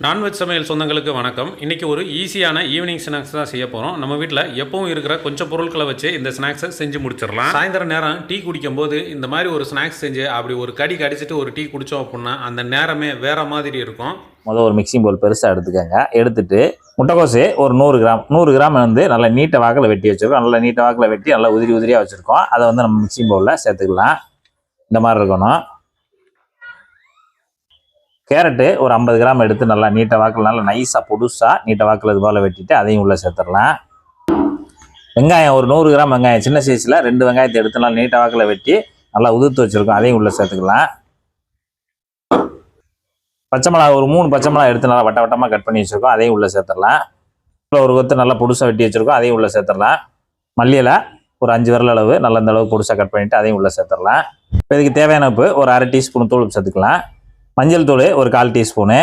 Non veg சமையல் சொந்தங்களுக்கு வணக்கம். இன்றைக்கி ஒரு ஈஸியான ஈவினிங் ஸ்நாக்ஸ் தான் செய்ய போகிறோம். நம்ம வீட்டில் எப்பவும் இருக்கிற கொஞ்சம் பொருட்களை வச்சு இந்த ஸ்நாக்ஸை செஞ்சு முடிச்சிடலாம். சாயந்தரம் நேரம் டீ குடிக்கும்போது இந்த மாதிரி ஒரு ஸ்நாக்ஸ் செஞ்சு அப்படி ஒரு கடி கடிச்சிட்டு ஒரு டீ குடித்தோம் அப்படின்னா அந்த நேரமே வேறு மாதிரி இருக்கும். முதல் ஒரு மிக்சிங் பவுல் பெருசாக எடுத்துக்கோங்க. எடுத்துட்டு முட்டைக்கோசு ஒரு 100 கிராம் வந்து நல்லா நீட்ட வாக்கில் வெட்டி வச்சுருக்கோம். நல்லா நீட்ட வாக்கில் வெட்டி நல்லா உதிரியாக வச்சுருக்கோம். அதை வந்து நம்ம மிக்சிங் பவுலில் சேர்த்துக்கலாம். இந்த மாதிரி இருக்கணும். கேரட்டு ஒரு 50 கிராம் எடுத்து நல்லா நீட்ட வாக்கில் நல்லா நைஸாக பொடுசாக நீட்ட வாக்கில் இது போல் வெட்டிட்டு அதையும் உள்ளே சேர்த்துடலாம். வெங்காயம் ஒரு 100 கிராம் வெங்காயம் சின்ன சைஸில் 2 வெங்காயத்தை எடுத்து நல்லா நீட்ட வாக்கில் வெட்டி நல்லா உதிர்த்து வச்சுருக்கோம். அதையும் உள்ளே சேர்த்துக்கலாம். பச்சை மிளகா ஒரு 3 பச்சை மிளகா எடுத்து நல்லா வட்டமாக கட் பண்ணி வச்சுருக்கோம். அதையும் உள்ளே சேர்த்துடலாம். ஒரு கொத்து நல்லா பொடுசாக வெட்டி வச்சுருக்கோம். அதையும் உள்ளே சேர்த்துடலாம். மல்லியில் ஒரு 5 விரல் அளவு நல்லா இந்த அளவு பொடுசாக கட் பண்ணிவிட்டு அதையும் உள்ளே சேர்த்துடலாம். இப்போ இதுக்கு தேவையான உப்பு ஒரு அரை டீஸ்பூன் தூள் சேர்த்துக்கலாம். மஞ்சள் தூள் ஒரு 1/4 டீஸ்பூனு,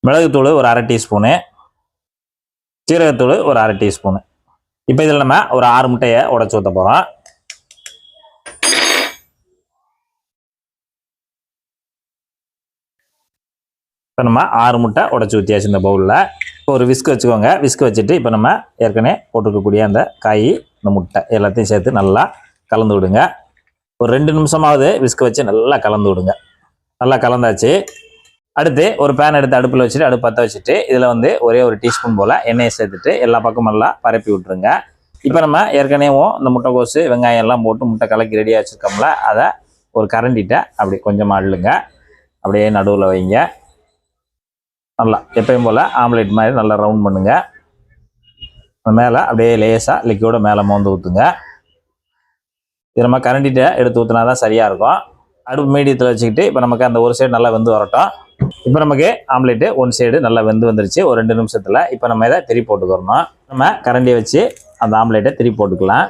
மிளகுத்தூள் ஒரு அரை டீஸ்பூனு, சீரகத்தூள் ஒரு அரை டீஸ்பூனு. இப்போ இதில் நம்ம ஒரு 6 முட்டையை உடச்சி ஊற்ற போகிறோம். இப்போ நம்ம 6 முட்டை உடச்சி ஊற்றியாச்சு இந்த பவுலில். இப்போ ஒரு விஸ்க் வச்சுக்கோங்க. விஸ்க் வச்சுட்டு இப்போ நம்ம ஏற்கனவே போட்டுருக்கக்கூடிய அந்த காய் இந்த முட்டை எல்லாத்தையும் சேர்த்து நல்லா கலந்து விடுங்க. ஒரு 2 நிமிஷமாவது விஸ்க் வச்சு நல்லா கலந்து விடுங்க. நல்லா கலந்தாச்சு. அடுத்து ஒரு பேன் எடுத்து அடுப்பில் வச்சுட்டு அடுப்பு பற்ற வச்சுட்டு இதில் வந்து ஒரே ஒரு டீஸ்பூன் போல் எண்ணெயை சேர்த்துட்டு எல்லா பக்கமும் நல்லா பரப்பி விட்டுருங்க. இப்போ நம்ம ஏற்கனவே இந்த முட்டைக்கோசு வெங்காயம் எல்லாம் போட்டு முட்டை கலக்கி ரெடியாக வச்சுருக்கோம்ல, அதை ஒரு கரண்டிட்ட அப்படி கொஞ்சமாக அள்ளுங்க. அப்படியே நடுவில் வைங்க. நல்லா எப்பயும் போல் ஆம்லேட் மாதிரி நல்லா ரவுண்ட் பண்ணுங்க. மேலே அப்படியே லேசாக லிக்விட மேலே மோந்து ஊற்றுங்க. இது நம்ம கரண்டிட்ட எடுத்து ஊற்றினா தான் சரியாக இருக்கும். அடுப்பு மீடியத்தில் வச்சுக்கிட்டு இப்போ நமக்கு அந்த ஒரு சைடு நல்லா வெந்து வரட்டும். இப்போ நமக்கு ஆம்லேட்டு ஒன் சைடு நல்லா வெந்து வந்துருச்சு ஒரு 2 நிமிஷத்தில். இப்போ நம்ம இதை திருப்பி போட்டுக்கிறோம். நம்ம கரண்டியை வச்சு அந்த ஆம்லேட்டை திருப்பி போட்டுக்கலாம்.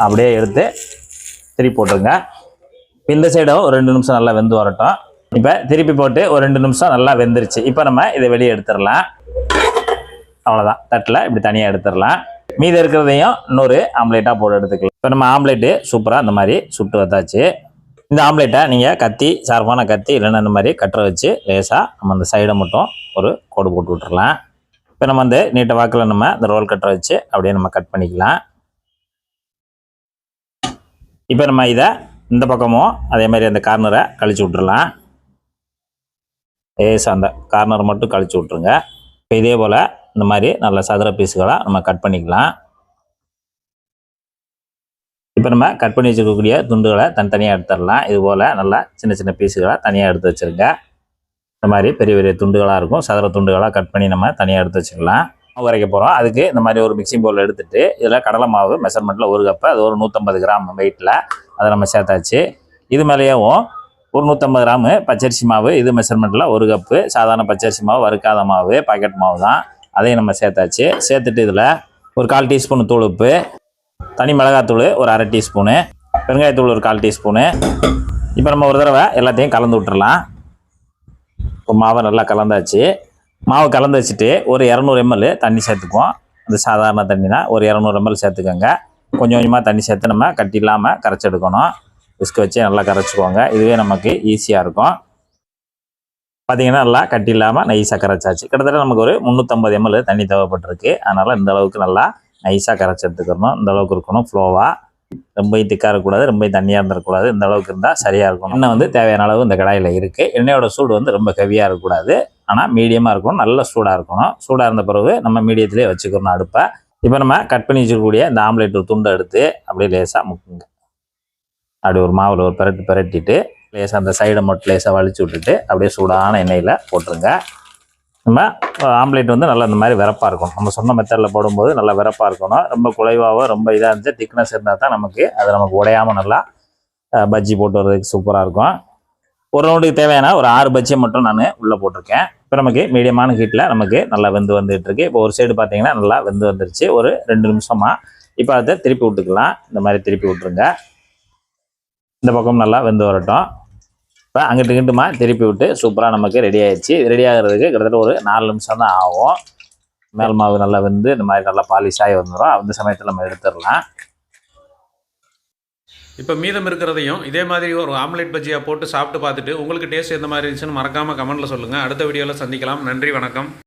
அப்படியே எடுத்து திருப்பி போட்டுருங்க. இந்த சைடும் ஒரு 2 நிமிஷம் நல்லா வெந்து வரட்டும். இப்போ திருப்பி போட்டு ஒரு 2 நிமிஷம் நல்லா வெந்துருச்சு. இப்போ நம்ம இதை வெளியே எடுத்துடலாம். அவ்வளோதான். தட்டில் இப்படி தனியாக எடுத்துடலாம். மீதி இருக்கிறதையும் இன்னொரு ஆம்லேட்டாக போட்டு எடுத்துக்கலாம். இப்போ நம்ம ஆம்லேட்டு சூப்பராக இந்த மாதிரி சுட்டு வந்தாச்சு. இந்த ஆம்லேட்டை நீங்கள் கத்தி சார்பான கத்தி இல்லைன்னா இந்த மாதிரி கட்டரை வச்சு லேசாக நம்ம அந்த சைடை மட்டும் ஒரு கோடு போட்டு விட்டுறலாம். இப்போ நம்ம வந்து நீட்ட வாக்கில் நம்ம இந்த ரோல் கட்டரை வச்சு அப்படியே நம்ம கட் பண்ணிக்கலாம். இப்போ நம்ம இதை இந்த பக்கமும் அதே மாதிரி அந்த கார்னரை கழிச்சு விட்டுறலாம். லேசாக அந்த கார்னர் மட்டும் கழிச்சு விட்ருங்க. இப்போ இதே போல் இந்த மாதிரி நல்ல சதுர பீஸுகளாக நம்ம கட் பண்ணிக்கலாம். இப்போ நம்ம கட் பண்ணி வச்சுருக்கக்கூடிய துண்டுகளை தனித்தனியாக எடுத்துடலாம். இது போல் நல்லா சின்ன சின்ன பீஸுகளாக தனியாக எடுத்து வச்சுருங்க. இந்த மாதிரி பெரிய பெரிய துண்டுகளாக இருக்கும். சதுர துண்டுகளாக கட் பண்ணி நம்ம தனியாக எடுத்து வச்சுக்கலாம். மாவு அரைக்க போகிறோம். அதுக்கு இந்த மாதிரி ஒரு மிக்சிங் பவுல் எடுத்துகிட்டு இதில் கடலை மாவு மெஷர்மெண்ட்டில் 1 கப்பு, அது ஒரு 150 கிராம் வெயிட்டில் அதை நம்ம சேர்த்தாச்சு. இது மேலேயும் ஒரு 150 கிராம் பச்சரிசி மாவு, இது மெஷர்மெண்ட்டில் 1 கப்பு. சாதாரண பச்சரிசி மாவு, வறுக்காத மாவு, பாக்கெட் மாவு தான். அதையும் நம்ம சேர்த்தாச்சு. சேர்த்துட்டு இதில் ஒரு 1/4 டீஸ்பூன் தூள் உப்பு, தனி மிளகாத்தூள் ஒரு அரை டீஸ்பூனு, பெருங்காயத்தூள் ஒரு 1/4 டீஸ்பூனு. இப்போ நம்ம ஒரு தடவை எல்லாத்தையும் கலந்து விட்டுறலாம். இப்போ மாவை நல்லா கலந்தாச்சு. மாவு கலந்து வச்சுட்டு ஒரு 200 ml தண்ணி சேர்த்துக்குவோம். அது சாதாரண தண்ணி தான். ஒரு 200 ml சேர்த்துக்கோங்க. கொஞ்சம் கொஞ்சமாக தண்ணி சேர்த்து நம்ம கட்டி இல்லாமல் கரைச்சி எடுக்கணும். விஸ்க் வச்சு நல்லா கரைச்சிக்குவோங்க. இதுவே நமக்கு ஈஸியாக இருக்கும். பார்த்தீங்கன்னா நல்லா கட்டி இல்லாமல் நைஸாக கரைச்சாச்சு. கிட்டத்தட்ட நமக்கு ஒரு 350 ml தண்ணி தேவைப்பட்டிருக்கு. அதனால் இந்த அளவுக்கு நல்லா நைஸாக கரைச்சி எடுத்துக்கணும். இந்த அளவுக்கு இருக்கணும் ஃப்ளோவாக. ரொம்ப திக்காக இருக்கக்கூடாது, ரொம்ப தண்ணியாக இருந்துடக்கூடாது. இந்த அளவுக்கு இருந்தால் சரியாக இருக்கணும். எண்ணெய் வந்து தேவையான அளவு இந்த கடாயில் இருக்குது. எண்ணெயோட சூடு வந்து ரொம்ப ஹெவியாக இருக்கக்கூடாது, ஆனால் மீடியமாக இருக்கணும். நல்ல சூடாக இருக்கணும். சூடாக இருந்த பிறகு நம்ம மீடியத்திலே வச்சுக்கணும் அடுப்பை. இப்போ நம்ம கட் பண்ணி வச்சுக்கக்கூடிய இந்த ஆம்லேட் ஒரு துண்டை எடுத்து அப்படியே லேசாக முக்குங்க. அப்படி ஒரு மாவில் ஒரு பிரட்டிட்டு லேசாக அந்த சைடை மட்டும் லேசாக வலிச்சு விட்டுட்டு அப்படியே சூடான எண்ணெயில் போட்டுருங்க. நம்ம ஆம்லேட் வந்து நல்லா இந்த மாதிரி விரப்பாக இருக்கணும். நம்ம சொன்ன மெத்தடில் போடும்போது நல்லா விரப்பாக இருக்கணும். ரொம்ப குலைவாகவோ ரொம்ப இதாக இருந்துச்சு திக்னஸ் இருந்தால் தான் நமக்கு நமக்கு உடையாமல் நல்லா பஜ்ஜி போட்டு வர்றதுக்கு சூப்பராக இருக்கும். ஒரு ரவுண்டுக்கு தேவையான ஒரு 6 பஜ்ஜியை மட்டும் நான் உள்ளே போட்டிருக்கேன். இப்போ நமக்கு மீடியமான ஹீட்டில் நமக்கு நல்லா வந்துட்டு இருக்கு. இப்போ ஒரு சைடு பார்த்தீங்கன்னா நல்லா வந்துருச்சு ஒரு 2 நிமிஷமாக. இப்போ அதை திருப்பி விட்டுக்கலாம். இந்த மாதிரி திருப்பி விட்டுருங்க. இந்த பக்கம் நல்லா வெந்து வரட்டும். இப்போ அங்கிட்டு இங்கிட்டுமா திருப்பி விட்டு சூப்பராக நமக்கு ரெடி ஆகிடுச்சு. ரெடி ஆகிறதுக்கு கிட்டத்தட்ட ஒரு 4 நிமிஷம் தான் ஆகும். மேல் மாவு நல்லா வெந்து இந்த மாதிரி நல்லா பாலிஷாகி வந்துடும். அந்த சமயத்தில் நம்ம எடுத்துடலாம். இப்போ மீதம் இருக்கிறதையும் இதே மாதிரி ஒரு ஆம்லெட் பஜ்ஜியாக போட்டு சாப்பிட்டு பார்த்துட்டு உங்களுக்கு டேஸ்ட் எந்த மாதிரி இருந்துச்சுன்னு மறக்காமல் கமெண்ட்டில் சொல்லுங்கள். அடுத்த வீடியோவில் சந்திக்கலாம். நன்றி, வணக்கம்.